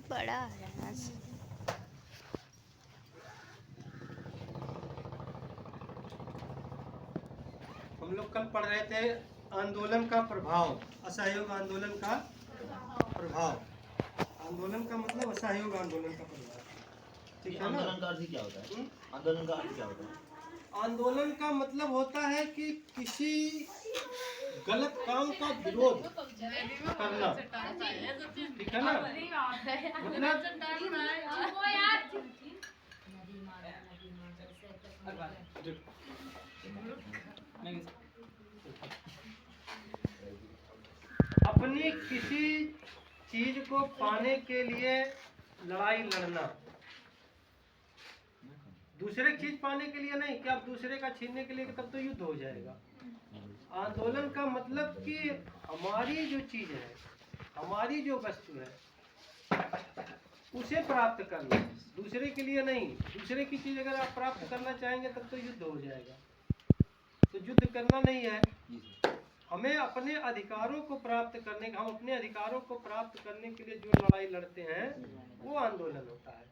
बड़ा आ रहा है। हम लोग कल पढ़ रहे थे आंदोलन का प्रभाव, असहयोग आंदोलन का प्रभाव। आंदोलन का मतलब असहयोग आंदोलन का प्रभाव, ठीक है ना? आंदोलन का अर्थ क्या होता है? आंदोलन का अर्थ क्या होता है? आंदोलन का मतलब होता है कि किसी गलत काम का विरोध करना, ठीक है ना? मतलब अपनी किसी चीज को पाने के लिए लड़ाई लड़ना, दूसरे की चीज पाने के लिए नहीं कि आप दूसरे का छीनने के लिए, तब तो युद्ध हो जाएगा। आंदोलन का मतलब कि हमारी जो चीज है, हमारी जो वस्तु है, उसे प्राप्त करना, दूसरे के लिए नहीं। दूसरे की चीज अगर आप प्राप्त करना चाहेंगे तब तो युद्ध हो जाएगा। तो युद्ध करना नहीं है, हमें अपने अधिकारों को प्राप्त करने का, हम अपने अधिकारों को प्राप्त करने के लिए जो लड़ाई लड़ते हैं वो आंदोलन होता है।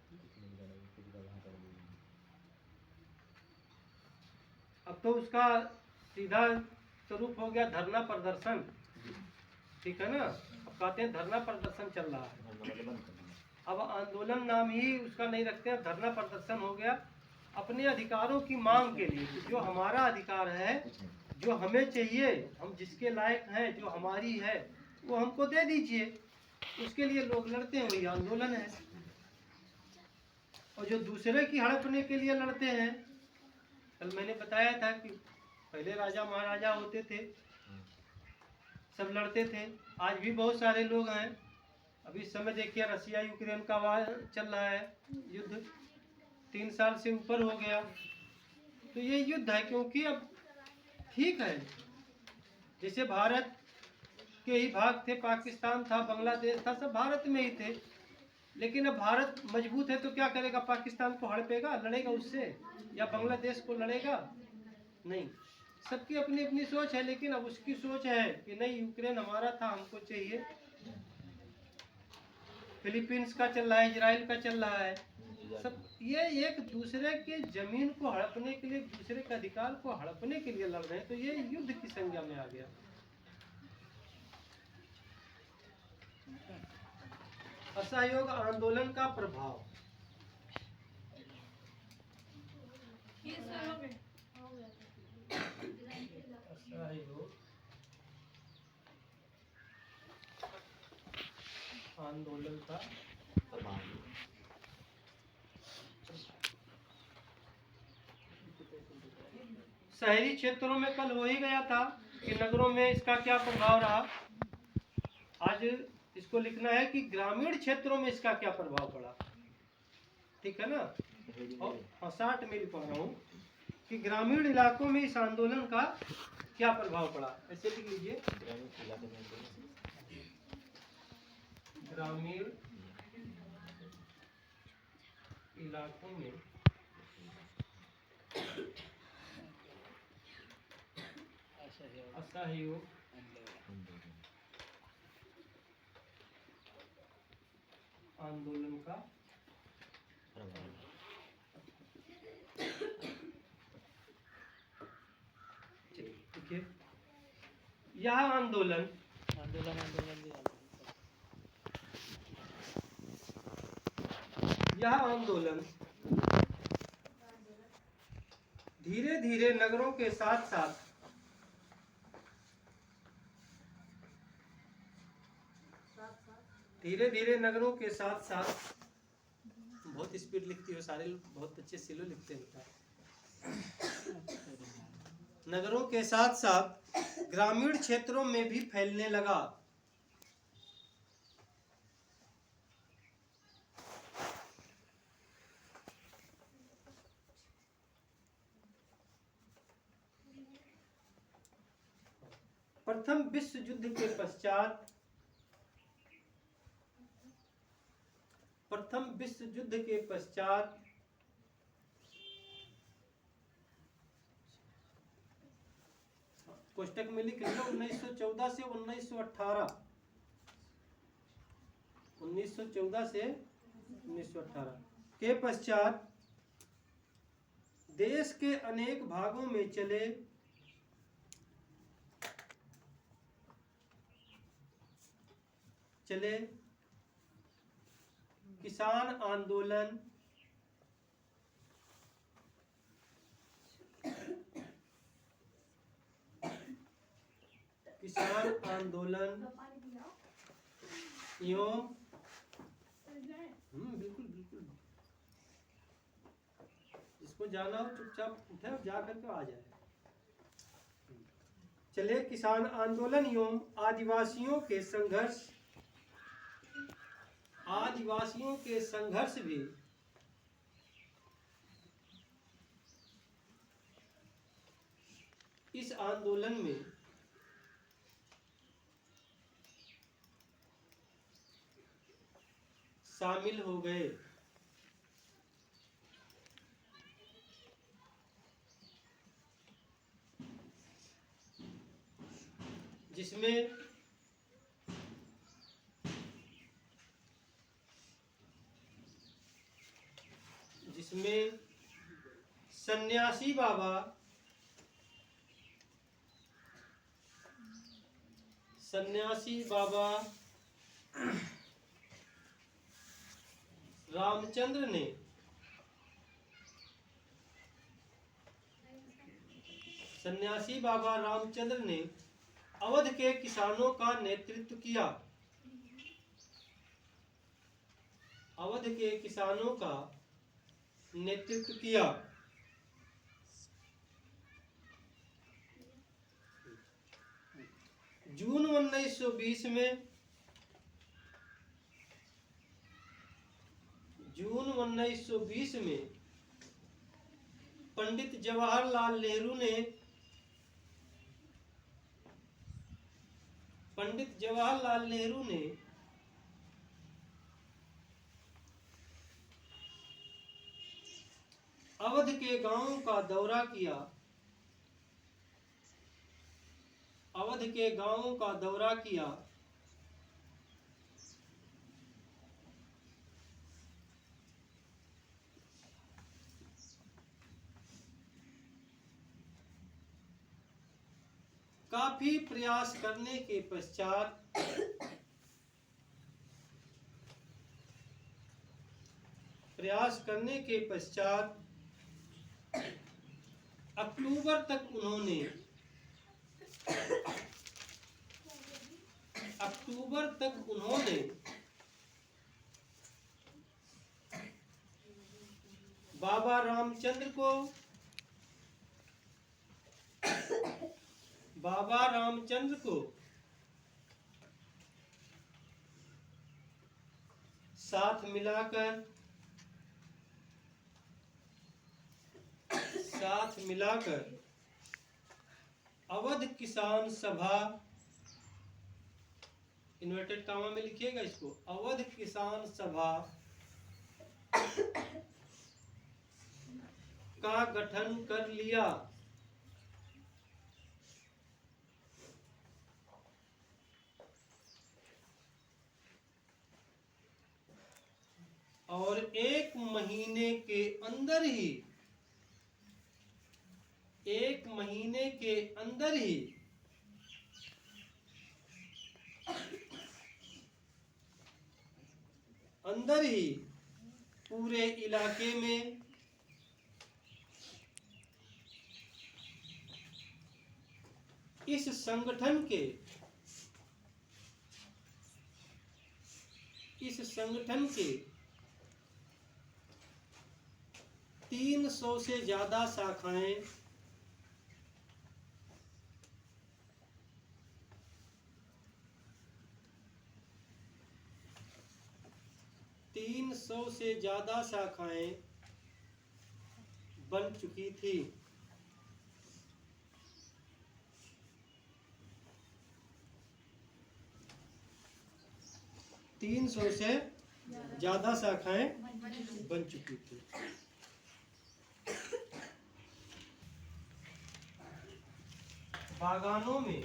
अब तो उसका सीधा स्वरूप हो गया धरना प्रदर्शन, ठीक है ना? अब कहते हैं धरना प्रदर्शन चल रहा है, अब आंदोलन नाम ही उसका नहीं रखते हैं, धरना प्रदर्शन हो गया। अपने अधिकारों की मांग के लिए, जो हमारा अधिकार है, जो हमें चाहिए, हम जिसके लायक हैं, जो हमारी है, वो हमको दे दीजिए, उसके लिए लोग लड़ते हैं, वही आंदोलन है। और जो दूसरे की हड़पने के लिए लड़ते हैं, कल मैंने बताया था कि पहले राजा महाराजा होते थे, सब लड़ते थे। आज भी बहुत सारे लोग हैं। अभी इस समय देखिए रसिया यूक्रेन का वार चल रहा है, युद्ध 3 साल से ऊपर हो गया। तो ये युद्ध है, क्योंकि अब ठीक है, जैसे भारत के ही भाग थे, पाकिस्तान था, बांग्लादेश था, सब भारत में ही थे। लेकिन अब भारत मजबूत है तो क्या करेगा? पाकिस्तान को हड़पेगा, लड़ेगा उससे, या बांग्लादेश को लड़ेगा? नहीं। सबकी अपनी अपनी सोच है, लेकिन अब उसकी सोच है कि नहीं, यूक्रेन हमारा था, हमको चाहिए। फिलीपींस का चल रहा है, इजराइल का चल रहा है, सब ये एक दूसरे के जमीन को हड़पने के लिए, दूसरे के अधिकार को हड़पने के लिए लड़ रहे हैं। तो ये युद्ध की संज्ञा में आ गया। असहयोग आंदोलन का प्रभाव, असहयोग आंदोलन का शहरी क्षेत्रों में कल हो ही गया था कि नगरों में इसका क्या प्रभाव रहा। आज इसको लिखना है कि ग्रामीण क्षेत्रों में इसका क्या प्रभाव पड़ा, ठीक है ना? और 60 में लिख रहा हूँ कि ग्रामीण इलाकों में इस आंदोलन का क्या प्रभाव पड़ा। ऐसे लिख लीजिए, ग्रामीण इलाकों में असहयोग आंदोलन का ठीक है। यह आंदोलन धीरे धीरे नगरों के साथ साथ बहुत स्पीड लिखती हो, सारे बहुत अच्छे सिलो लिखते हैं। नगरों के साथ साथ ग्रामीण क्षेत्रों में भी फैलने लगा। प्रथम विश्व युद्ध के पश्चात कोष्टक में लिख लो 1914 से 1918 1914 से 1918 के पश्चात देश के अनेक भागों में चले किसान आंदोलन, एवं बिल्कुल बिल्कुल, जिसको जाना हो चुपचाप उठे और जा करके आ जाए। चले किसान आंदोलन एवं आदिवासियों के संघर्ष भी इस आंदोलन में शामिल हो गए। जिसमें सन्यासी बाबा रामचंद्र ने अवध के किसानों का नेतृत्व किया। जून 1920 में पंडित जवाहरलाल नेहरू ने अवध के गांवों का दौरा किया। काफी प्रयास करने के पश्चात अक्टूबर तक उन्होंने बाबा रामचंद्र को साथ मिलाकर अवध किसान सभा, इन्वर्टेड कामा में लिखिएगा इसको, अवध किसान सभा का गठन कर लिया। और एक महीने के अंदर ही पूरे इलाके में इस संगठन के 300 से ज्यादा शाखाएं 300 से ज्यादा शाखाएं बन चुकी थी। 300 से ज्यादा शाखाएं बन चुकी थी। बागानों में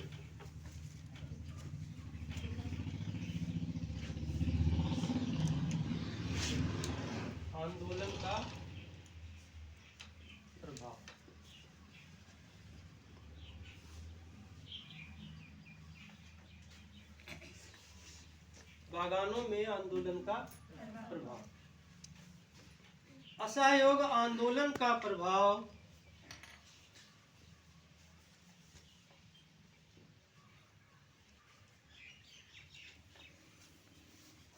बागानों में आंदोलन का प्रभाव। असहयोग आंदोलन का प्रभाव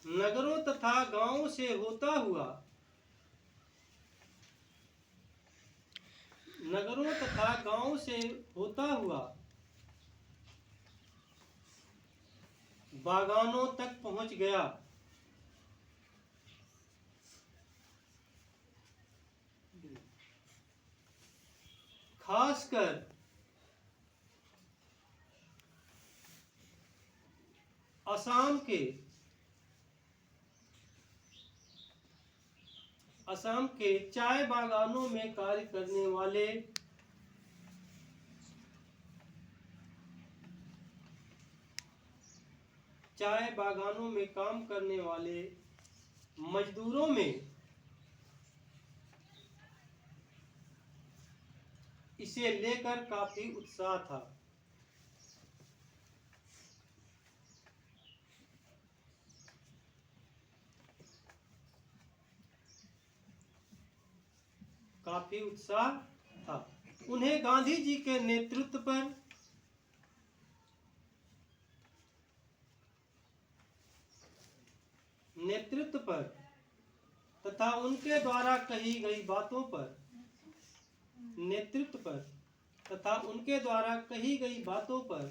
नगरों तथा गांवों से होता हुआ बागानों तक पहुंच गया। खासकर असम के चाय बागानों में कार्य करने वाले चाय बागानों में काम करने वाले मजदूरों में इसे लेकर काफी उत्साह था। उन्हें गांधी जी के नेतृत्व पर तथा उनके द्वारा कही गई बातों पर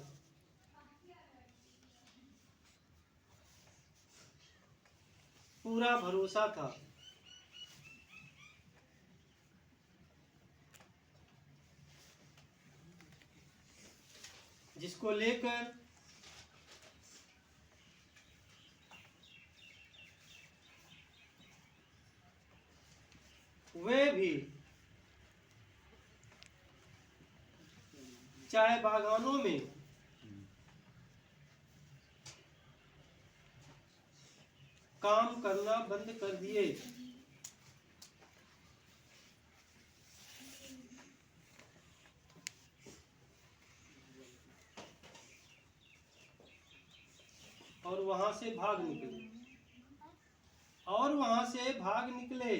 पूरा भरोसा था। जिसको लेकर वे भी चाय बागानों में काम करना बंद कर दिए। और वहां से भाग निकले।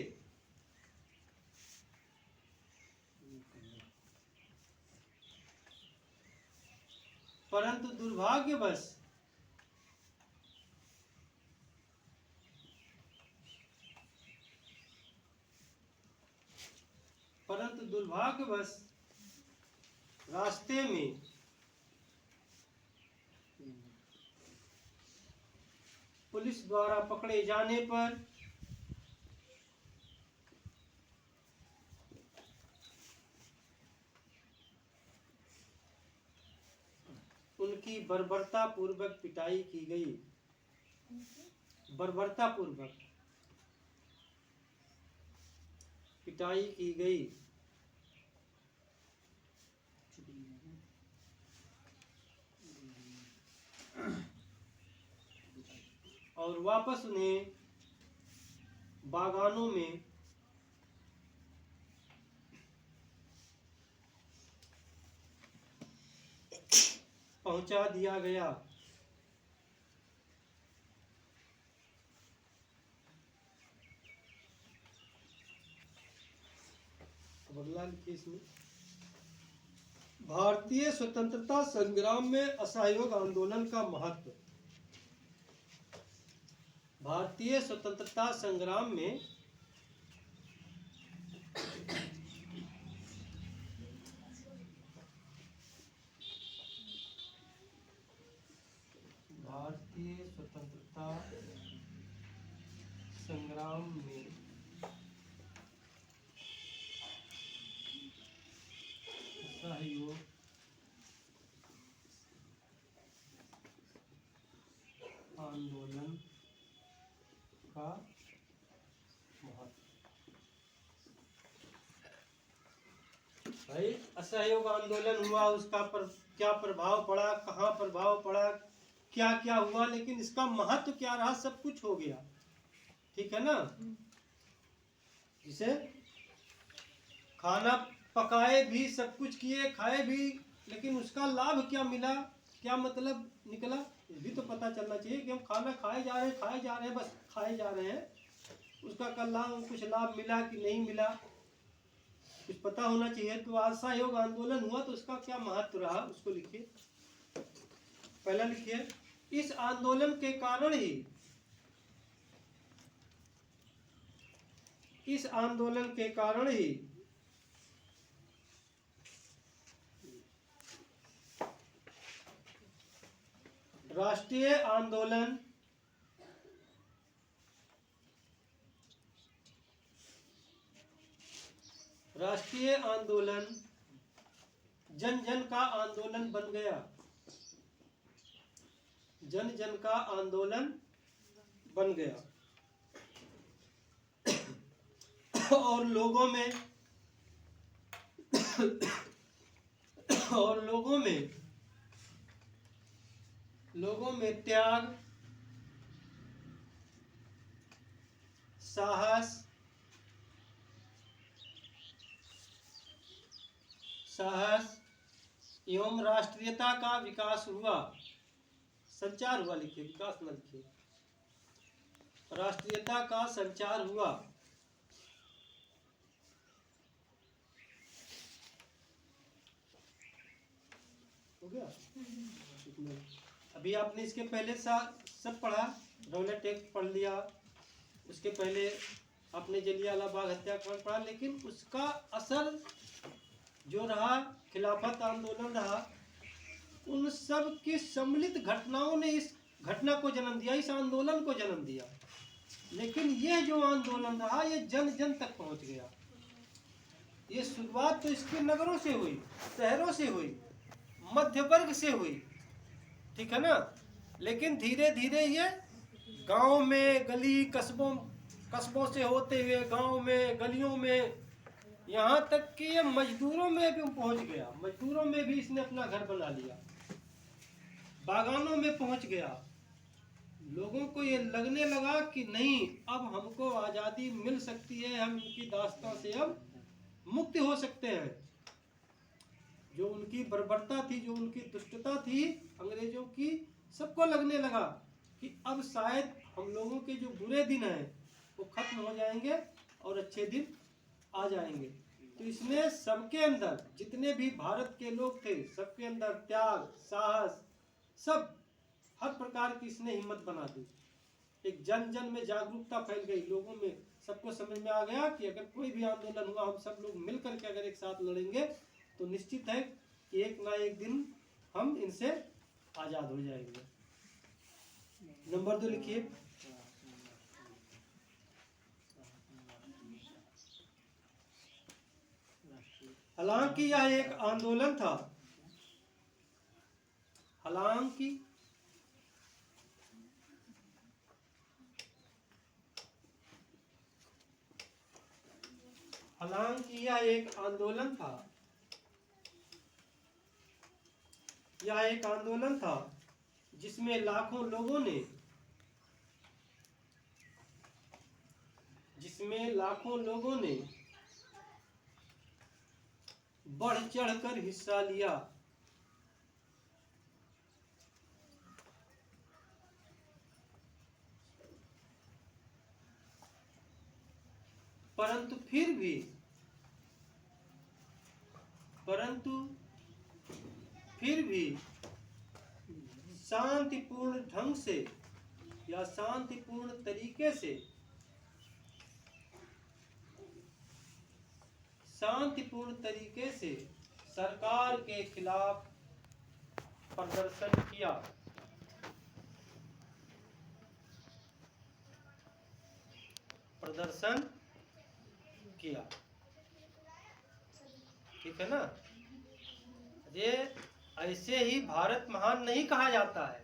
परंतु दुर्भाग्यवश रास्ते में पुलिस द्वारा पकड़े जाने पर उनकी बर्बरतापूर्वक पिटाई की गई। और वापस उन्हें बागानों में पहुंचा दिया गया। अगला लिखिए इसमें। भारतीय स्वतंत्रता संग्राम में असहयोग आंदोलन का महत्व। भारतीय स्वतंत्रता संग्राम में असहयोग आंदोलन का महत्व। भाई असहयोग आंदोलन हुआ, उसका क्या प्रभाव पड़ा, कहाँ प्रभाव पड़ा, क्या क्या हुआ, लेकिन इसका महत्व क्या रहा, सब कुछ हो गया। ठीक है ना। जिसे खाना पकाए भी, सब कुछ किए, खाए भी, लेकिन उसका लाभ क्या मिला, क्या मतलब निकला, ये भी तो पता चलना चाहिए कि हम खाना खाए जा रहे हैं, बस खाए जा रहे हैं, उसका कुछ लाभ मिला कि नहीं मिला, कुछ पता होना चाहिए। तो असहयोग आंदोलन हुआ तो उसका क्या महत्व रहा, उसको लिखिए। पहला लिखिए, इस आंदोलन के कारण ही, इस आंदोलन के कारण ही राष्ट्रीय आंदोलन जन जन का आंदोलन बन गया, जन जन का आंदोलन बन गया और लोगों में त्याग, साहस एवं राष्ट्रीयता का विकास हुआ, संचार हुआ, लिखिए, विकास न लिखिए, राष्ट्रीयता का संचार हुआ। हो गया? अभी आपने इसके पहले सब पढ़ा, रौलट एक्ट पढ़ लिया, उसके पहले आपने जलियांवाला बाग हत्याकांड पढ़ा, लेकिन उसका असर जो रहा, खिलाफत आंदोलन रहा, उन सब की सम्मिलित घटनाओं ने इस घटना को जन्म दिया, इस आंदोलन को जन्म दिया। लेकिन यह जो आंदोलन रहा, ये जन जन तक पहुंच गया। ये शुरुआत तो इसके नगरों से हुई, शहरों से हुई, मध्य वर्ग से हुई, ठीक है ना, लेकिन धीरे धीरे ये गांव में, गली कस्बों से होते हुए गांव में, गलियों में, यहाँ तक कि ये मजदूरों में भी पहुंच गया। मजदूरों में भी इसने अपना घर बना लिया, बागानों में पहुंच गया। लोगों को ये लगने लगा कि नहीं, अब हमको आज़ादी मिल सकती है, हम इनकी दास्तां से अब मुक्त हो सकते हैं। जो उनकी बर्बरता थी, जो उनकी दुष्टता थी अंग्रेजों की, सबको लगने लगा कि अब शायद हम लोगों के जो बुरे दिन हैं वो खत्म हो जाएंगे और अच्छे दिन आ जाएंगे। तो इसने सबके अंदर, जितने भी भारत के लोग थे, सबके अंदर त्याग, साहस, सब हर प्रकार की इसने हिम्मत बना दी। एक जन जन में जागरूकता फैल गई, लोगों में सबको समझ में आ गया कि अगर कोई भी आंदोलन हुआ, हम सब लोग मिल करके अगर एक साथ लड़ेंगे तो निश्चित है कि एक ना एक दिन हम इनसे आजाद हो जाएंगे। नंबर 2 लिखिए, हालांकि यह एक आंदोलन था, हालांकि यह एक आंदोलन था, यह एक आंदोलन था जिसमें लाखों लोगों ने बढ़ चढ़कर हिस्सा लिया। परंतु फिर भी शांतिपूर्ण ढंग से या शांतिपूर्ण तरीके से सरकार के खिलाफ प्रदर्शन किया, ठीक है ना। ये ऐसे ही भारत महान नहीं कहा जाता है।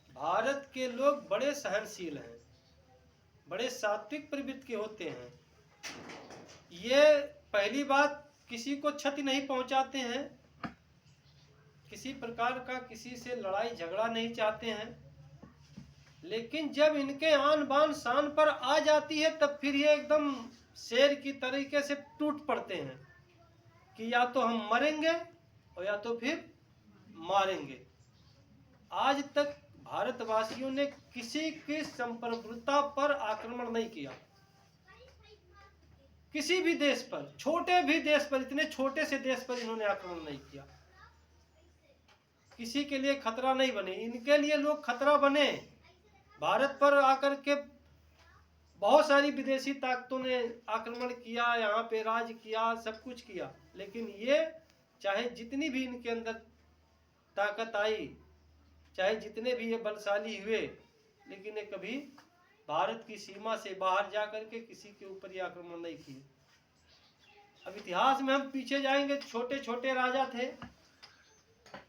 भारत के लोग बड़े सहनशील हैं, बड़े सात्विक प्रवृत्ति के होते हैं। ये पहली बात, किसी को क्षति नहीं पहुंचाते हैं, किसी प्रकार का किसी से लड़ाई झगड़ा नहीं चाहते हैं। लेकिन जब इनके आन बान शान पर आ जाती है तब फिर ये एकदम शेर की तरीके से टूट पड़ते हैं कि या तो हम मरेंगे और या तो फिर मारेंगे। आज तक भारतवासियों ने किसी की संप्रभुता पर आक्रमण नहीं किया, किसी भी देश पर, छोटे भी देश पर, इतने छोटे से देश पर इन्होंने आक्रमण नहीं किया, किसी के लिए खतरा नहीं बने। इनके लिए लोग खतरा बने। भारत पर आकर के बहुत सारी विदेशी ताकतों ने आक्रमण किया, यहाँ पे राज किया, सब कुछ किया, लेकिन ये चाहे जितनी भी इनके अंदर ताकत आई, चाहे जितने भी ये बलशाली हुए, लेकिन ये कभी भारत की सीमा से बाहर जाकर के किसी के ऊपर ये आक्रमण नहीं किए। अब इतिहास में हम पीछे जाएंगे, छोटे छोटे राजा थे,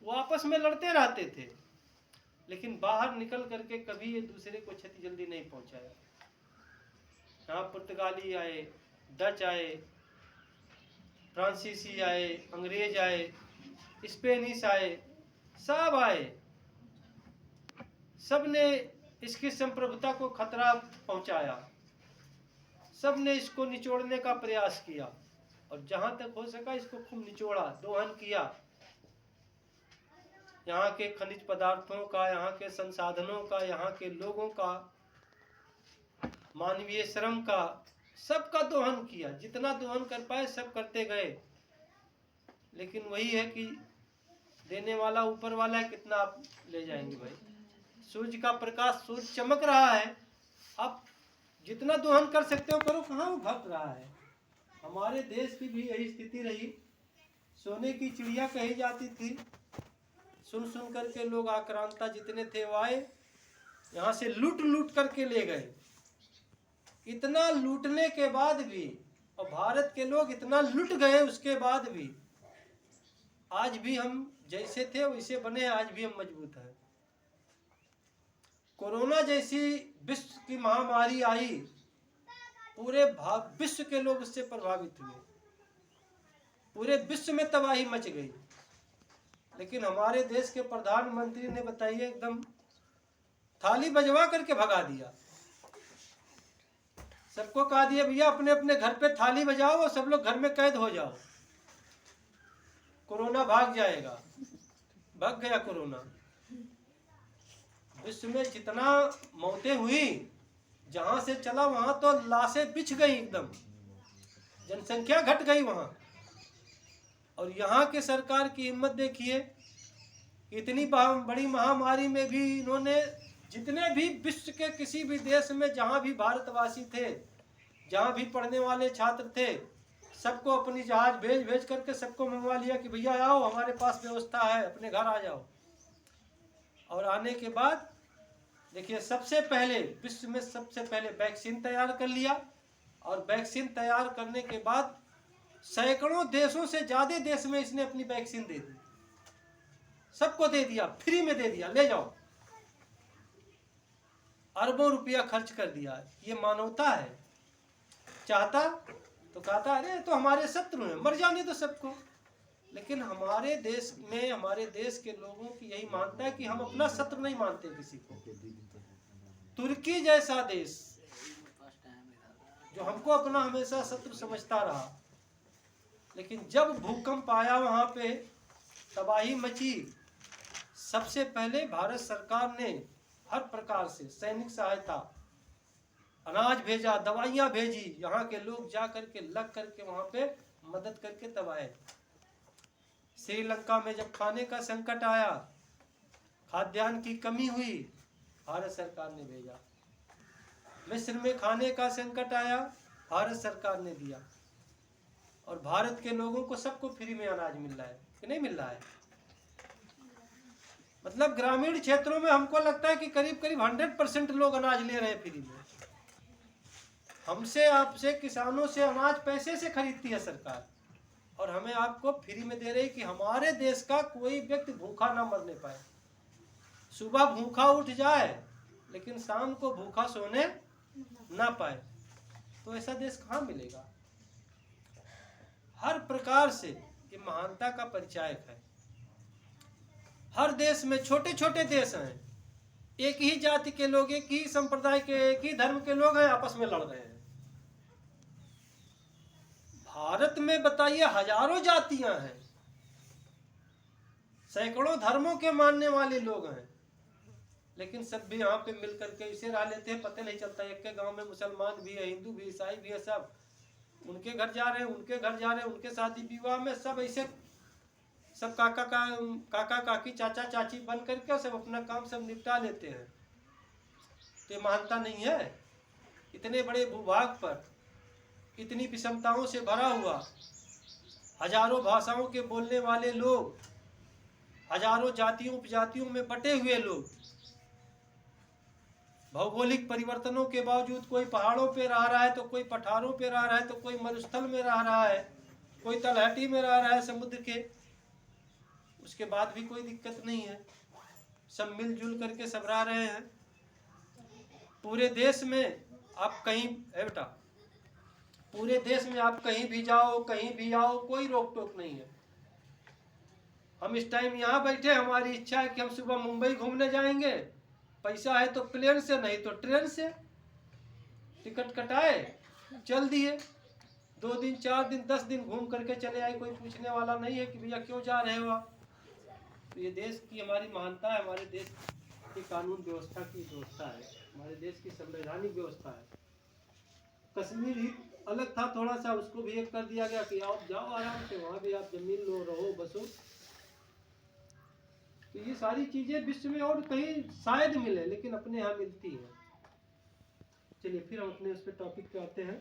वो आपस में लड़ते रहते थे, लेकिन बाहर निकल करके कभी ये दूसरे को क्षति जल्दी नहीं पहुंचाया। यहाँ पुर्तगाली आए, डच आए, फ्रांसीसी आए, अंग्रेज आए, स्पेनिश आए, सब आए, सब ने इसकी संप्रभुता को खतरा पहुंचाया, सब ने इसको निचोड़ने का प्रयास किया, और जहां तक हो सका इसको खूब निचोड़ा, दोहन किया। यहाँ के खनिज पदार्थों का, यहाँ के संसाधनों का, यहाँ के लोगों का, मानवीय श्रम का, सबका दोहन किया। जितना दोहन कर पाए सब करते गए, लेकिन वही है कि देने वाला ऊपर वाला है, कितना आप ले जाएंगे भाई। सूर्य का प्रकाश, सूर्य चमक रहा है, आप जितना दोहन कर सकते हो करो, कहाँ वो घट रहा है। हमारे देश की भी यही स्थिति रही, सोने की चिड़िया कही जाती थी। सुन सुन करके लोग आक्रांता जितने थे वो आए, यहाँ से लूट लूट करके ले गए। इतना लूटने के बाद भी, और भारत के लोग इतना लूट गए उसके बाद भी, आज भी हम जैसे थे वैसे बने हैं, आज भी हम मजबूत हैं। कोरोना जैसी विश्व की महामारी आई, पूरे विश्व के लोग उससे प्रभावित हुए, पूरे विश्व में तबाही मच गई, लेकिन हमारे देश के प्रधानमंत्री ने बताइए एकदम थाली बजवा करके भगा दिया। सबको कहा दिया भैया अपने अपने घर पे थाली बजाओ और सब लोग घर में कैद हो जाओ, कोरोना भाग जाएगा। भाग गया कोरोना। विश्व में जितना मौतें हुई, जहां से चला वहां तो लाशें बिछ गई, एकदम जनसंख्या घट गई वहां। और यहाँ के सरकार की हिम्मत देखिए, इतनी बड़ी महामारी में भी इन्होंने जितने भी विश्व के किसी भी देश में जहाँ भी भारतवासी थे, जहाँ भी पढ़ने वाले छात्र थे, सबको अपनी जहाज भेज भेज करके सबको मंगवा लिया कि भैया आओ, हमारे पास व्यवस्था है, अपने घर आ जाओ। और आने के बाद देखिए, सबसे पहले विश्व में सबसे पहले वैक्सीन तैयार कर लिया, और वैक्सीन तैयार करने के बाद सैकड़ों देशों से ज्यादा देश में इसने अपनी वैक्सीन दे दी, सबको दे दिया, फ्री में दे दिया, ले जाओ। अरबों रुपया खर्च कर दिया। ये मानवता है। चाहता तो कहता अरे तो हमारे शत्रु हैं, मर जाने तो सबको। लेकिन हमारे देश में, हमारे देश के लोगों की यही मानता है कि हम अपना शत्रु नहीं मानते किसी को। तुर्की जैसा देश जो हमको अपना हमेशा शत्रु समझता रहा, लेकिन जब भूकंप आया, वहां पे तबाही मची, सबसे पहले भारत सरकार ने हर प्रकार से सैनिक सहायता, अनाज भेजा, दवाइयां भेजी, यहाँ के लोग जा करके लग करके वहां पे मदद करके तब आए। श्रीलंका में जब खाने का संकट आया, खाद्यान्न की कमी हुई, भारत सरकार ने भेजा। मिस्र में खाने का संकट आया, भारत सरकार ने दिया। और भारत के लोगों को सबको फ्री में अनाज मिल रहा है कि नहीं मिल रहा है। मतलब ग्रामीण क्षेत्रों में हमको लगता है कि करीब करीब 100% लोग अनाज ले रहे हैं फ्री में। हमसे, आपसे, किसानों से अनाज पैसे से खरीदती है सरकार, और हमें आपको फ्री में दे रही कि हमारे देश का कोई व्यक्ति भूखा ना मरने पाए। सुबह भूखा उठ जाए लेकिन शाम को भूखा सोने ना पाए, तो ऐसा देश कहाँ मिलेगा। हर प्रकार से ये महानता का परिचायक है। हर देश में, छोटे छोटे देश हैं, एक ही जाति के लोग, एक ही संप्रदाय के, एक ही धर्म के लोग हैं, आपस में लड़ रहे हैं। भारत में बताइए हजारों जातियां हैं, सैकड़ों धर्मों के मानने वाले लोग हैं, लेकिन सब भी यहाँ पे मिल करके इसे रह लेते हैं, पता नहीं चलता। एक के गांव में मुसलमान भी है, हिंदू भी, ईसाई भी है, सब उनके घर जा रहे हैं, उनके घर जा रहे हैं, उनके शादी विवाह में सब ऐसे सब काका काकी चाचा चाची बन करके सब अपना काम सब निपटा लेते हैं। तो ये मानता नहीं है। इतने बड़े भूभाग पर इतनी विषमताओं से भरा हुआ, हजारों भाषाओं के बोलने वाले लोग, हजारों जातियों उपजातियों में बटे हुए लोग, भौगोलिक परिवर्तनों के बावजूद कोई पहाड़ों पे रह रहा है तो कोई पठारों पे रह रहा है तो कोई मरुस्थल में रह रहा है, कोई तलहटी में रह रहा है समुद्र के, उसके बाद भी कोई दिक्कत नहीं है। सब मिलजुल करके सब रह रहे हैं। पूरे देश में आप कहीं है बेटा, पूरे देश में आप कहीं भी जाओ, कहीं भी आओ, कोई रोक टोक नहीं है। हम इस टाइम यहाँ बैठे, हमारी इच्छा है कि हम सुबह मुंबई घूमने जाएंगे, पैसा है तो प्लेन से, नहीं तो ट्रेन से टिकट कटाए चल दिए, 2 दिन 4 दिन 10 दिन घूम करके चले आए। कोई पूछने वाला नहीं है कि भैया क्यों जा रहे हो आप। तो ये देश की हमारी महानता है, हमारे देश की कानून व्यवस्था की व्यवस्था है, हमारे देश की संवैधानिक व्यवस्था है। कश्मीर ही अलग था थोड़ा सा, उसको भी एक कर दिया गया कि आप जाओ आराम से, वहाँ भी आप जमीन लो, रहो, बसो। तो ये सारी चीजें विश्व में और कहीं शायद मिले, लेकिन अपने यहाँ मिलती है। चलिए फिर हम अपने उस पर टॉपिक पे आते हैं।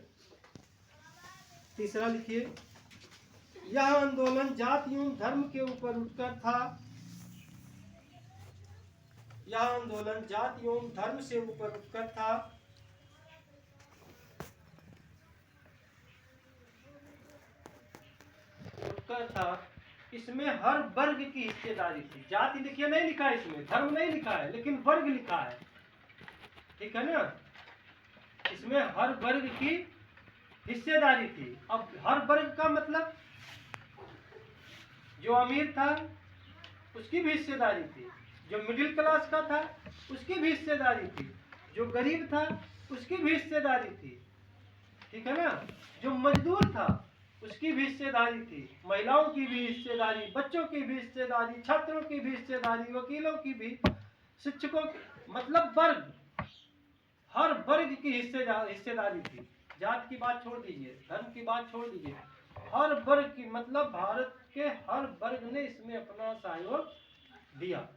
तीसरा लिखिए, यह आंदोलन जाति एवं धर्म के ऊपर उठकर था। यह आंदोलन जाति एवं धर्म से ऊपर उठकर था। इसमें हर वर्ग की हिस्सेदारी थी। जाति लिखिए नहीं लिखा है इसमें, धर्म नहीं लिखा है, लेकिन वर्ग लिखा है, ठीक है ना। इसमें हर वर्ग की हिस्सेदारी थी। अब हर वर्ग का मतलब जो अमीर था उसकी भी हिस्सेदारी थी, जो मिडिल क्लास का था उसकी भी हिस्सेदारी थी, जो गरीब था उसकी भी हिस्सेदारी थी, ठीक है ना। जो मजदूर था उसकी भी हिस्सेदारी थी, महिलाओं की भी हिस्सेदारी, बच्चों की भी हिस्सेदारी, छात्रों की भी हिस्सेदारी, वकीलों की भी, शिक्षकों की, मतलब वर्ग, हर वर्ग की हिस्सेदारी थी। जात की बात छोड़ दीजिए, धर्म की बात छोड़ दीजिए, हर वर्ग की, मतलब भारत के हर वर्ग ने इसमें अपना सहयोग दिया।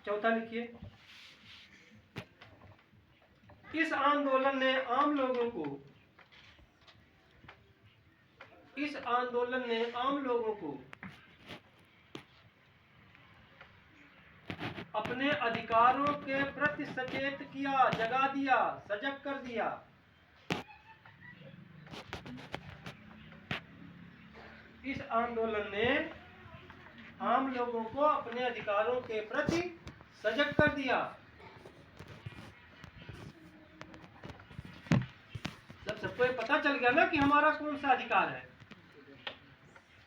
चौथा लिखिए, इस आंदोलन ने आम लोगों को अपने अधिकारों के प्रति सचेत किया, जगा दिया, सजग कर दिया। इस आंदोलन ने आम लोगों को अपने अधिकारों के प्रति सजग कर दिया। जब सबको पता चल गया ना कि हमारा कौन सा अधिकार है।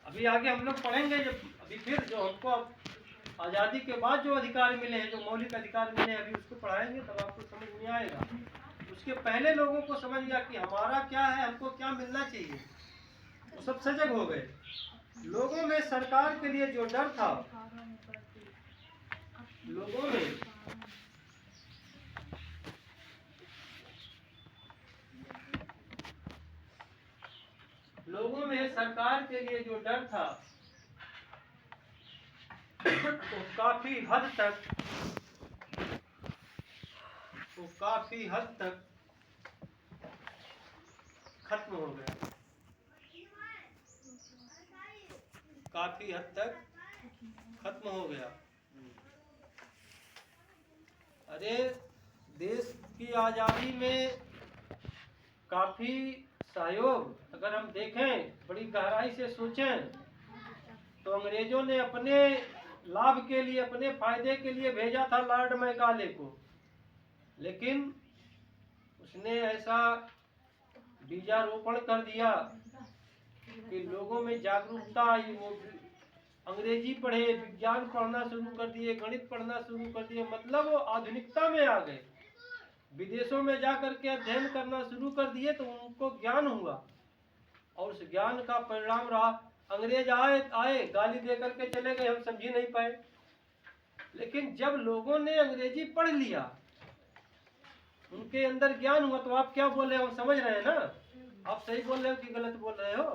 अभी आगे हम लोग पढ़ेंगे, जब अभी फिर जो हमको आज़ादी के बाद जो अधिकार मिले हैं, जो मौलिक अधिकार मिले हैं, अभी उसको पढ़ाएंगे तब आपको समझ में आएगा। उसके पहले लोगों को समझ गया कि हमारा क्या है, हमको क्या मिलना चाहिए, वो सब सजग हो गए। लोगों में सरकार के लिए जो डर था, लोगों में सरकार के लिए जो डर था वो काफी हद तक खत्म हो गया। काफी हद तक खत्म हो गया। अरे देश की आज़ादी में काफी सहयोग अगर हम देखें, बड़ी गहराई से सोचें, तो अंग्रेजों ने अपने लाभ के लिए, अपने फायदे के लिए भेजा था लॉर्ड मैकाले को, लेकिन उसने ऐसा बीजारोपण कर दिया कि लोगों में जागरूकता आई। वो अंग्रेजी पढ़े, विज्ञान पढ़ना शुरू कर दिए, गणित पढ़ना शुरू कर दिए, मतलब वो आधुनिकता में आ गए। विदेशों में जाकर के अध्ययन करना शुरू कर दिए तो उनको ज्ञान हुआ, और उस ज्ञान का परिणाम रहा अंग्रेज आए गाली दे करके चले गए, हम समझ ही नहीं पाए। लेकिन जब लोगों ने अंग्रेजी पढ़ लिया, उनके अंदर ज्ञान हुआ, तो आप क्या बोल रहे हो, हम समझ रहे हैं ना, आप सही बोल रहे हो कि गलत बोल रहे हो।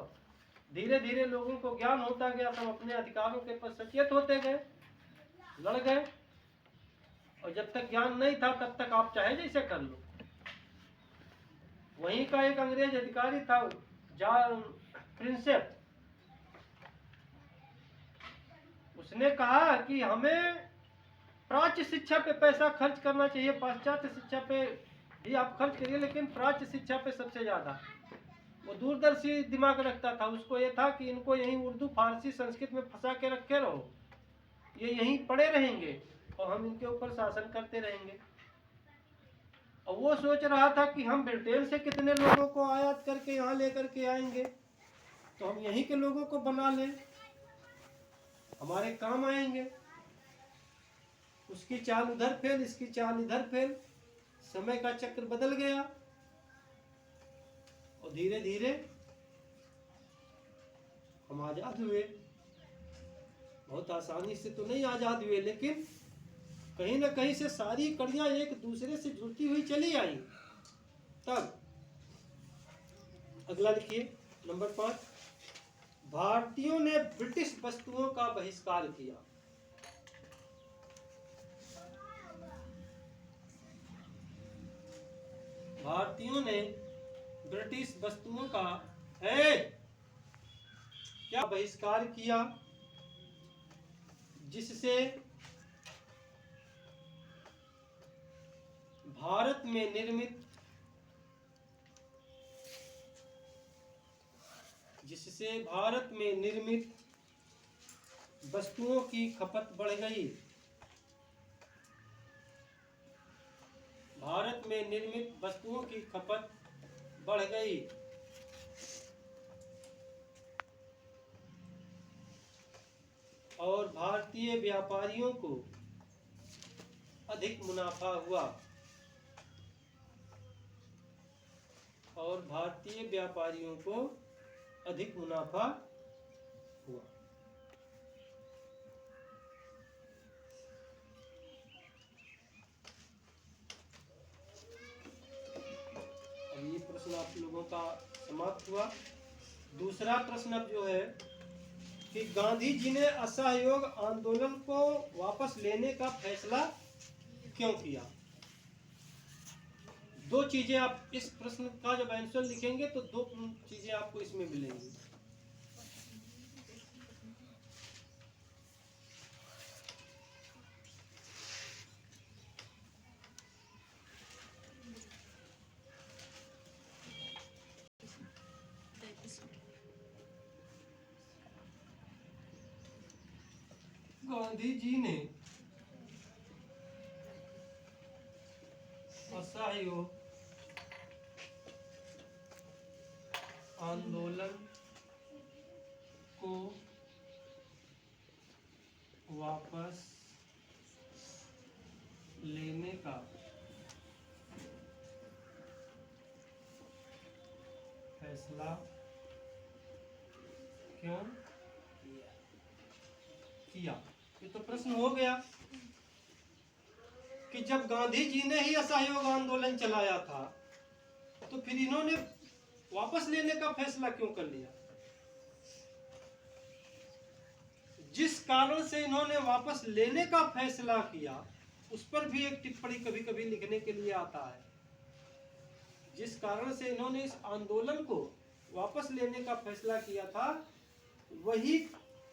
धीरे धीरे लोगों को ज्ञान होता गया, सब अपने अधिकारों के प्रति सचेत होते गए, लड़ गए। और जब तक ज्ञान नहीं था तब तक आप चाहे जैसे कर लो। वहीं का एक अंग्रेज अधिकारी था, प्रिंसेप, उसने कहा कि हमें प्राच्य शिक्षा पे पैसा खर्च करना चाहिए, पाश्चात्य शिक्षा पे भी आप खर्च करिए, लेकिन प्राच्य शिक्षा पे सबसे ज्यादा। वो दूरदर्शी दिमाग रखता था, उसको ये था कि इनको यहीं उर्दू फारसी संस्कृत में फंसा के रखे रहो, ये यहीं पड़े रहेंगे और हम इनके ऊपर शासन करते रहेंगे। और वो सोच रहा था कि हम ब्रिटेन से कितने लोगों को आयात करके यहाँ लेकर के आएंगे, तो हम यहीं के लोगों को बना लें, हमारे काम आएंगे। उसकी चाल उधर फेल, इसकी चाल इधर फेल, समय का चक्र बदल गया और धीरे धीरे हम आजाद हुए। बहुत आसानी से तो नहीं आजाद हुए, लेकिन कहीं ना कहीं से सारी कड़ियां एक दूसरे से जुड़ती हुई चली आई। तब अगला लिखिए, नंबर 5, भारतीयों ने ब्रिटिश वस्तुओं का बहिष्कार किया। भारतीयों ने ब्रिटिश वस्तुओं का क्या बहिष्कार किया, जिससे भारत में निर्मित वस्तुओं की खपत बढ़ गई। भारत में निर्मित वस्तुओं की खपत बढ़ गई और भारतीय व्यापारियों को अधिक मुनाफा हुआ। अब ये प्रश्न आप लोगों का समाप्त हुआ। दूसरा प्रश्न अब जो है कि गांधी जी ने असहयोग आंदोलन को वापस लेने का फैसला क्यों किया। दो चीजें आप इस प्रश्न का जब आंसर लिखेंगे तो दो चीजें आपको इसमें मिलेंगी। गांधी जी ने असहयोग आंदोलन को वापस लेने का फैसला क्यों किया। ये तो प्रश्न हो गया कि जब गांधी जी ने ही असहयोग आंदोलन चलाया था तो फिर इन्होंने वापस लेने का फैसला क्यों कर लिया। जिस कारण से इन्होंने वापस लेने का फैसला किया उस पर भी एक टिप्पणी कभी कभी लिखने के लिए आता है। जिस कारण से इन्होंने इस आंदोलन को वापस लेने का फैसला किया था वही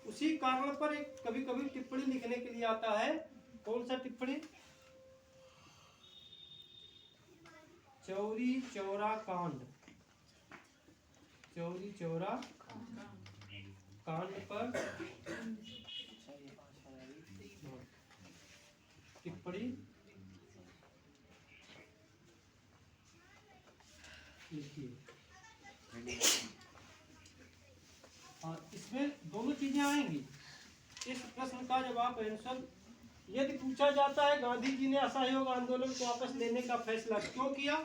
उसी कारण पर एक कभी कभी टिप्पणी लिखने के लिए आता है। कौन सा टिप्पणी? चौरी चौरा कांड। चौरी चौरा कांड पर टिप्पणी लिखिए। और इसमें दोनों चीजें आएंगी। इस प्रश्न का जवाब आंसर यदि पूछा जाता है गांधी जी ने असहयोग आंदोलन को वापस लेने का फैसला क्यों किया,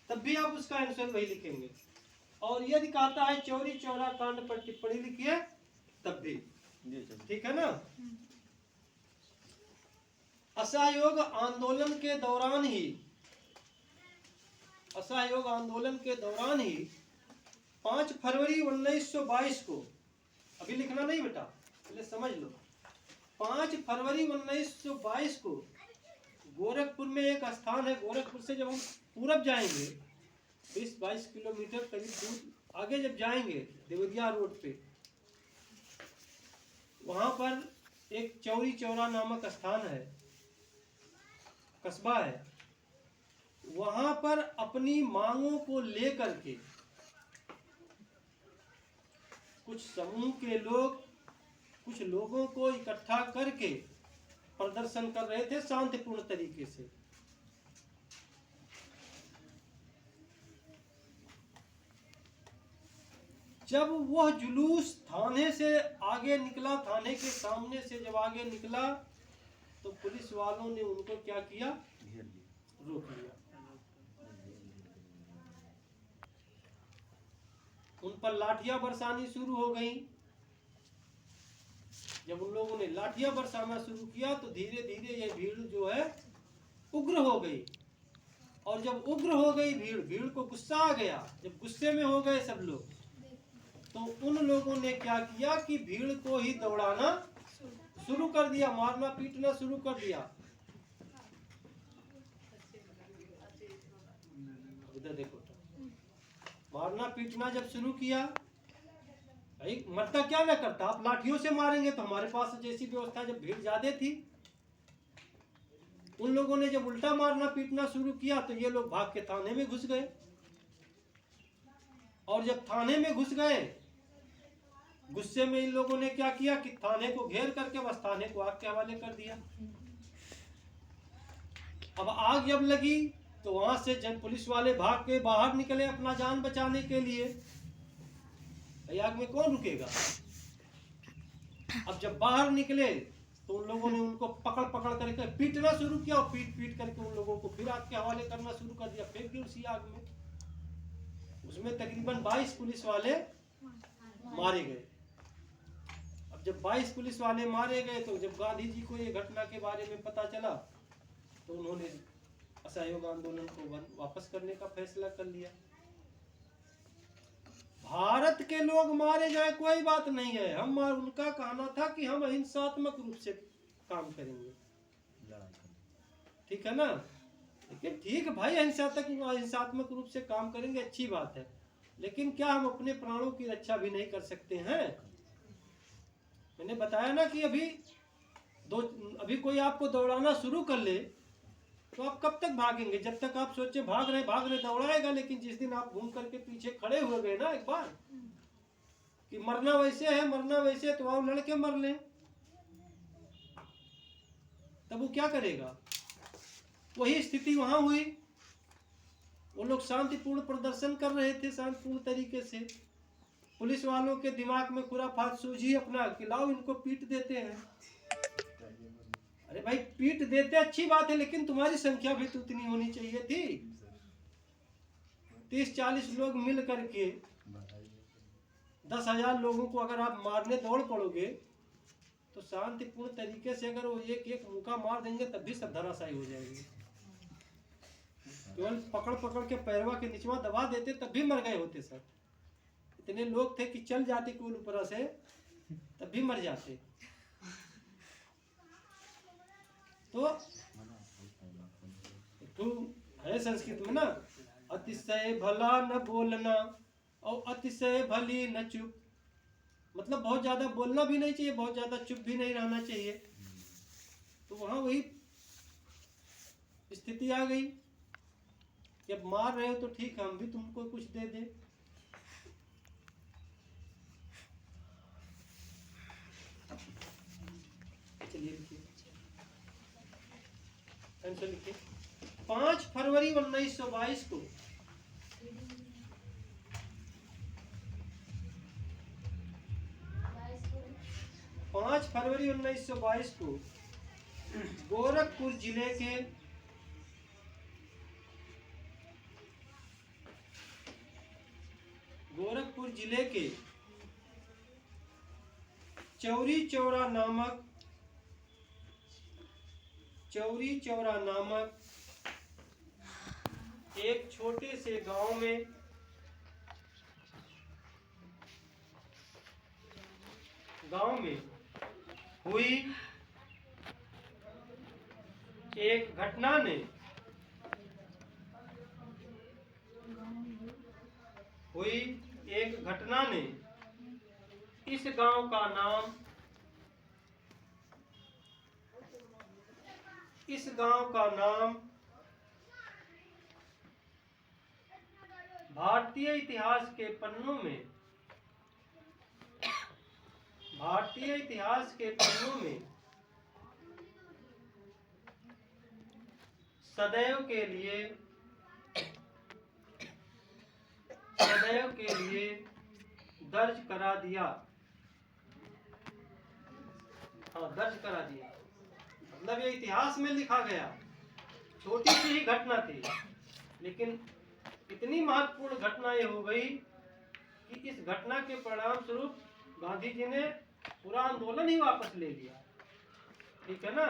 तब भी आप उसका आंसर वही लिखेंगे। और यदि कहता है चौरी चौरा कांड पर टिप्पणी लिखिए, तब भी। ठीक है ना। असहयोग आंदोलन के दौरान ही 5 फरवरी 1922 को, अभी लिखना नहीं बेटा, पहले समझ लो, 5 फरवरी 1922 को गोरखपुर में एक स्थान है। गोरखपुर से जब हम पूरब जाएंगे 20-22 किलोमीटर करीब दूर आगे जब जाएंगे देवरिया रोड पे, वहां पर एक चौरी चौरा नामक स्थान है, कस्बा है। वहां पर अपनी मांगों को लेकर के कुछ समूह के लोग कुछ लोगों को इकट्ठा करके प्रदर्शन कर रहे थे शांतिपूर्ण तरीके से। जब वह जुलूस थाने से आगे निकला, थाने के सामने से जब आगे निकला, तो पुलिस वालों ने उनको क्या किया, रोक लिया। उन पर लाठियां बरसानी शुरू हो गई। जब उन लोगों ने लाठियां बरसाना शुरू किया तो धीरे धीरे ये भीड़ जो है उग्र हो गई। और जब उग्र हो गई भीड़ को गुस्सा आ गया। जब गुस्से में हो गए सब लोग, तो उन लोगों ने क्या किया कि भीड़ को ही दौड़ाना शुरू कर दिया, मारना पीटना शुरू कर दिया। इधर देखो, मारना पीटना जब शुरू किया, भाई मरता क्या ना करता, आप लाठियों से मारेंगे तो हमारे पास जैसी व्यवस्था, जब भीड़ ज्यादा थी, उन लोगों ने जब उल्टा मारना पीटना शुरू किया तो ये लोग भाग के थाने में घुस गए। और जब थाने में घुस गए, गुस्से में इन लोगों ने क्या किया कि थाने को घेर करके बस थाने को आग के हवाले कर दिया। अब आग जब लगी तो वहां से जब पुलिस वाले भाग के बाहर निकले अपना जान बचाने के लिए, आग में कौन रुकेगा। अब जब बाहर निकले तो उन लोगों ने उनको पकड़ करके पीटना शुरू किया और पीट करके उन लोगों को फिर आग के हवाले करना शुरू कर दिया, फेंक दिया उसी आग में। उसमें तकरीबन 22 पुलिस वाले मारे गए। अब जब 22 पुलिस वाले मारे गए तो जब गांधी जी को ये घटना के बारे में पता चला तो उन्होंने असहयोग आंदोलन को वापस करने का फैसला कर लिया। भारत के लोग मारे जाए कोई बात नहीं है, हम उनका कहना था कि हम अहिंसात्मक रूप से काम करेंगे, ठीक है ना। लेकिन ठीक भाई, अहिंसात्मक रूप से काम करेंगे, अच्छी बात है, लेकिन क्या हम अपने प्राणों की रक्षा भी नहीं कर सकते हैं। मैंने बताया ना कि अभी कोई आपको दौड़ाना शुरू कर ले तो आप कब तक भागेंगे। जब तक आप सोचे भाग रहे दौड़ाएगा, लेकिन जिस दिन आप घूम करके पीछे खड़े हुए गए ना एक बार कि मरना वैसे है तो आओ लड़के मर लें, तब वो क्या करेगा। वही स्थिति वहां हुई। वो लोग शांतिपूर्ण प्रदर्शन कर रहे थे शांतिपूर्ण तरीके से। पुलिस वालों के दिमाग में खुराफात सूझी अपना कि लाओ इनको पीट देते हैं। अरे भाई पीट देते अच्छी बात है, लेकिन तुम्हारी संख्या भी तो उतनी होनी चाहिए थी। 30-40 लोग मिल करके 10,000 लोगों को अगर आप मारने दौड़ पड़ोगे तो शांतिपूर्ण तरीके से अगर वो एक मुक्का मार देंगे तब भी सब धराशायी हो जाएंगे। केवल पकड़ के पैरवा के निचवा दबा देते तब भी मर गए होते सब। इतने लोग थे कि चल जाते केवल ऊपर से तब भी मर जाते। तो है संस्कृत में ना, अतिशय भला न बोलना और अतिशय भली न चुप। मतलब बहुत ज्यादा बोलना भी नहीं चाहिए, बहुत ज्यादा चुप भी नहीं रहना चाहिए। तो वहां वही स्थिति आ गई। जब मार रहे हो तो ठीक है, हम भी तुमको कुछ दे दे। चलिए लिखिए, 5 फरवरी 1922 को गोरखपुर जिले के चौरी चौरा चौरी चौरा नामक एक छोटे से गांव में हुई एक घटना ने इस गांव का नाम भारतीय इतिहास के पन्नों में सदैव के लिए दर्ज करा दिया। मतलब ये इतिहास में लिखा गया। छोटी सी ही घटना थी, लेकिन इतनी महत्वपूर्ण घटना ये हो गई कि इस घटना के परिणाम स्वरूप गांधी जी ने पूरा आंदोलन ही वापस ले लिया। ठीक है ना।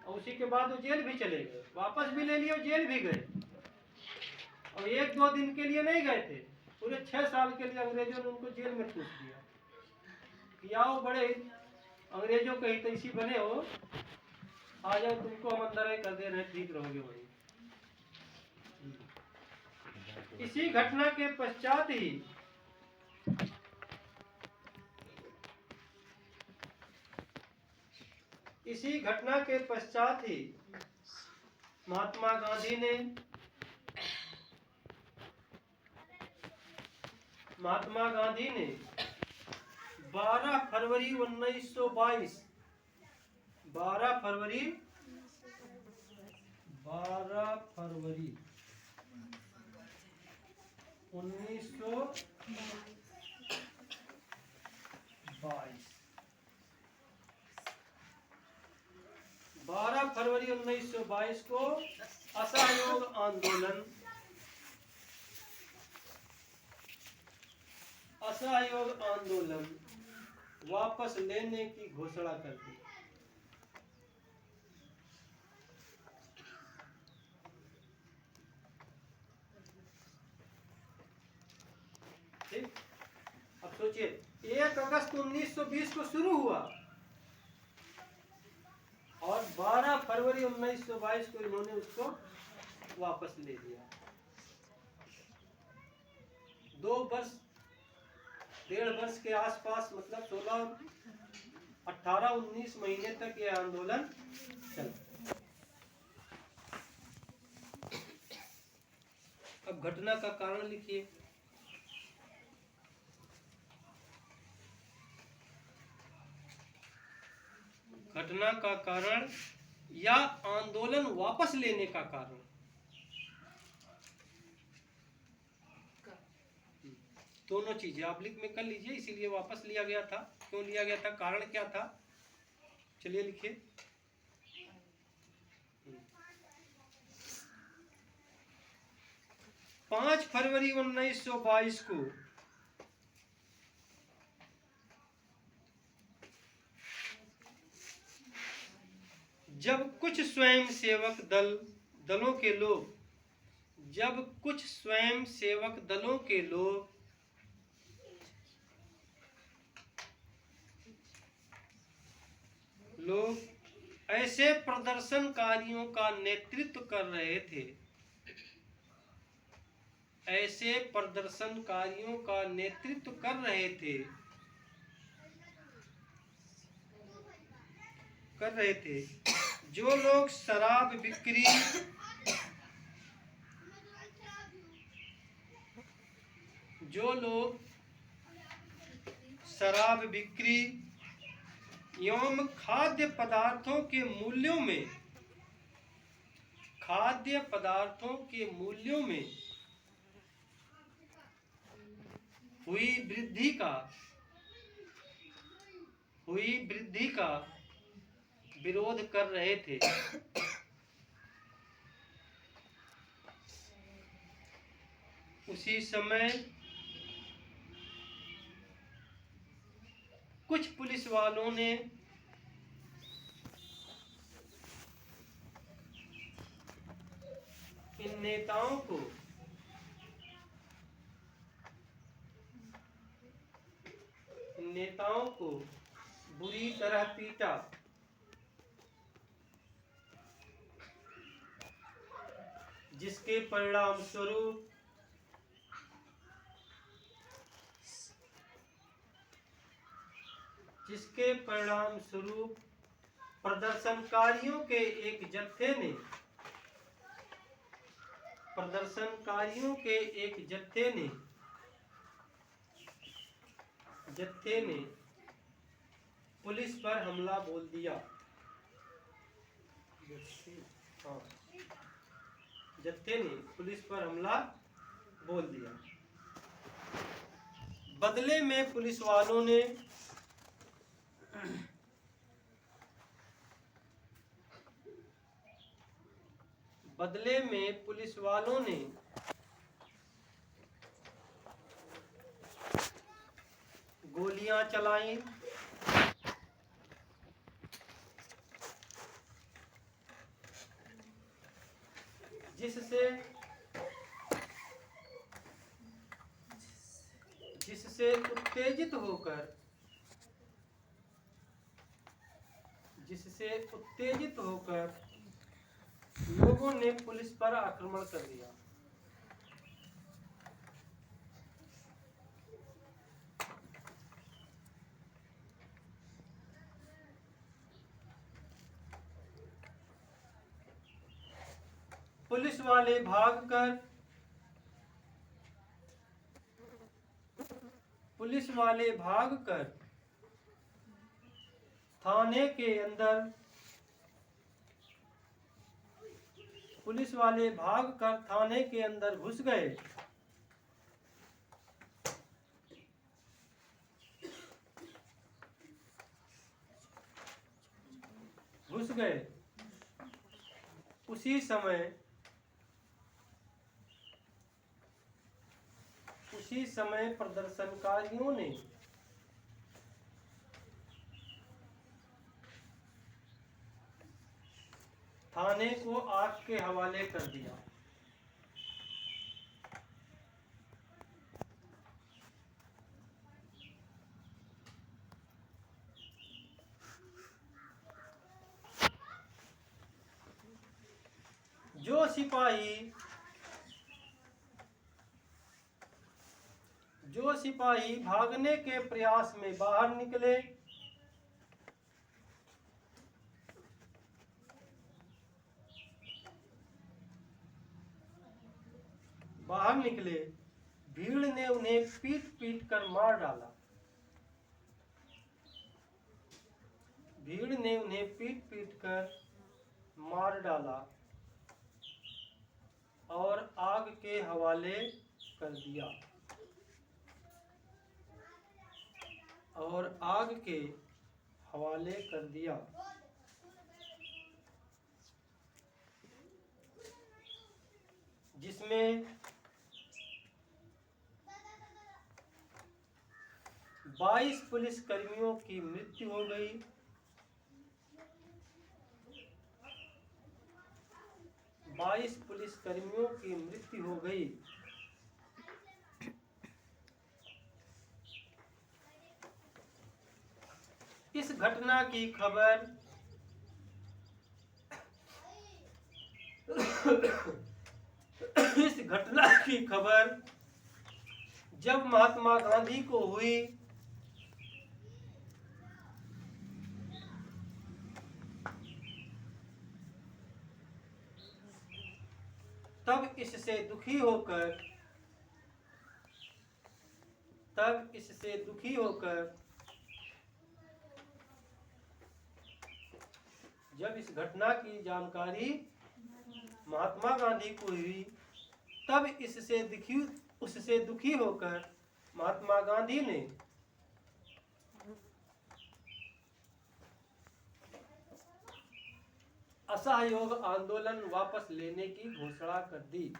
और उसी के बाद वो जेल भी चले गए, वापस भी ले लिया और जेल भी गए। और 1-2 दिन के लिए नहीं गए थे, पूरे 6 साल के लिए अंग्रेजों ने उनको जेल में ठूस दिया कि आओ बड़े अंग्रेजों के हितैषी बने हो, आ जाओ, तुमको हम अंदर कर दे रहे, ठीक रहोगे वहीं। इसी घटना के पश्चात ही महात्मा गांधी ने 12 फरवरी 1922 1922 को असहयोग आंदोलन वापस लेने की घोषणा कर दी। ठीक। अब सोचिए, 1 अगस्त 1920 को शुरू हुआ और 12 फरवरी 1922 को इन्होंने उसको वापस ले लिया। 1.5 वर्ष के आसपास, मतलब 18-19 महीने तक यह आंदोलन चला। अब घटना का कारण लिखिए। घटना का कारण या आंदोलन वापस लेने का कारण। दोनों चीजें आप लिख में कर लीजिए। इसीलिए वापस लिया गया था, क्यों लिया गया था, कारण क्या था, चलिए लिखिए। 5 फरवरी 1922 को जब कुछ स्वयंसेवक दलों के लोग ऐसे प्रदर्शनकारियों का नेतृत्व कर रहे थे, जो लोग शराब बिक्री एवं खाद्य पदार्थों के मूल्यों में हुई वृद्धि का विरोध कर रहे थे। उसी समय कुछ पुलिस वालों ने इन नेताओं को बुरी तरह पीटा, जिसके परिणाम स्वरूप प्रदर्शनकारियों के एक जत्थे ने पुलिस पर हमला बोल दिया। हाँ, जत्थे ने पुलिस पर हमला बोल दिया। बदले में पुलिस वालों ने गोलियां चलाईं, जिससे उत्तेजित होकर लोगों ने पुलिस पर आक्रमण कर दिया। पुलिस वाले भागकर थाने के अंदर घुस गए। उसी समय प्रदर्शनकारियों ने थाने को आग के हवाले कर दिया। जो सिपाही भागने के प्रयास में बाहर निकले, भीड़ ने उन्हें पीट कर मार डाला और आग के हवाले कर दिया। जिसमें 22 पुलिसकर्मियों की मृत्यु हो गई। इस घटना की खबर जब महात्मा गांधी को हुई, तब इससे दुखी होकर जब इस घटना की जानकारी महात्मा गांधी को हुई, तब उससे दुखी होकर महात्मा गांधी ने असहयोग आंदोलन वापस लेने की घोषणा कर दी।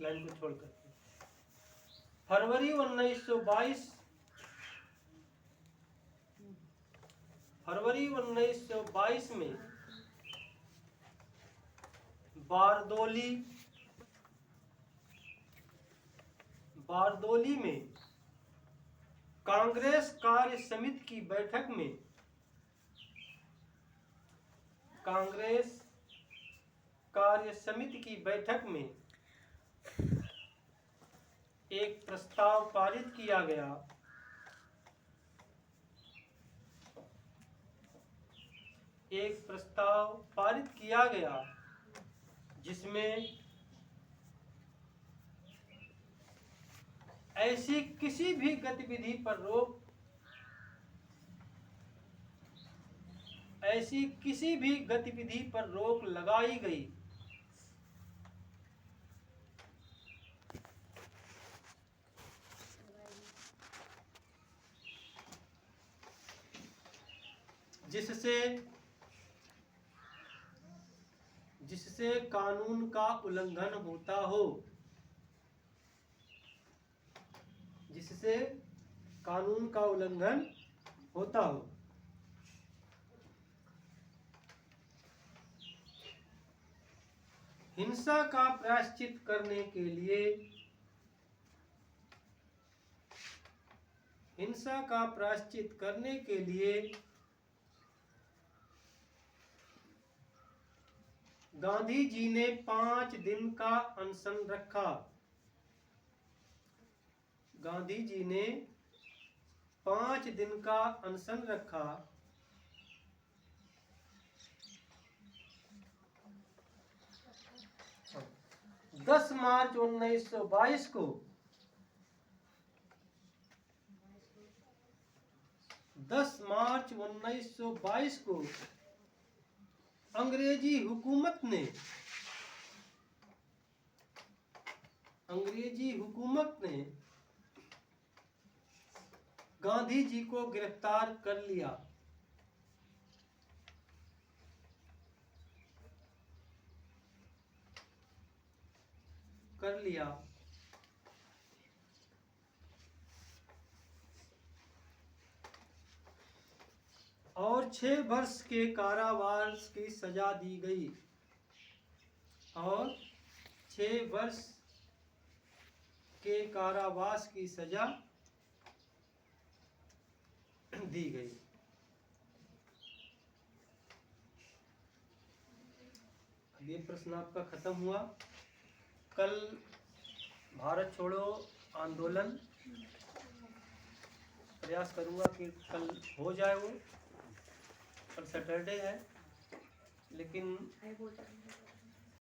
लाइन को छोड़कर। फरवरी 1922 में बारदोली में कांग्रेस कार्य समिति की बैठक में एक प्रस्ताव पारित किया गया जिसमें ऐसी किसी भी गतिविधि पर रोक लगाई गई जिससे कानून का उल्लंघन होता हो। हिंसा का प्रायश्चित करने के लिए गांधी जी ने 5 दिन का अनशन रखा। 10 मार्च 1922 को अंग्रेजी हुकूमत ने गांधी जी को गिरफ्तार कर लिया। और 6 वर्ष के कारावास की सजा दी गई। अब ये प्रश्न आपका खत्म हुआ। कल भारत छोड़ो आंदोलन प्रयास करूंगा कि कल हो जाए वो। कल सैटरडे है, लेकिन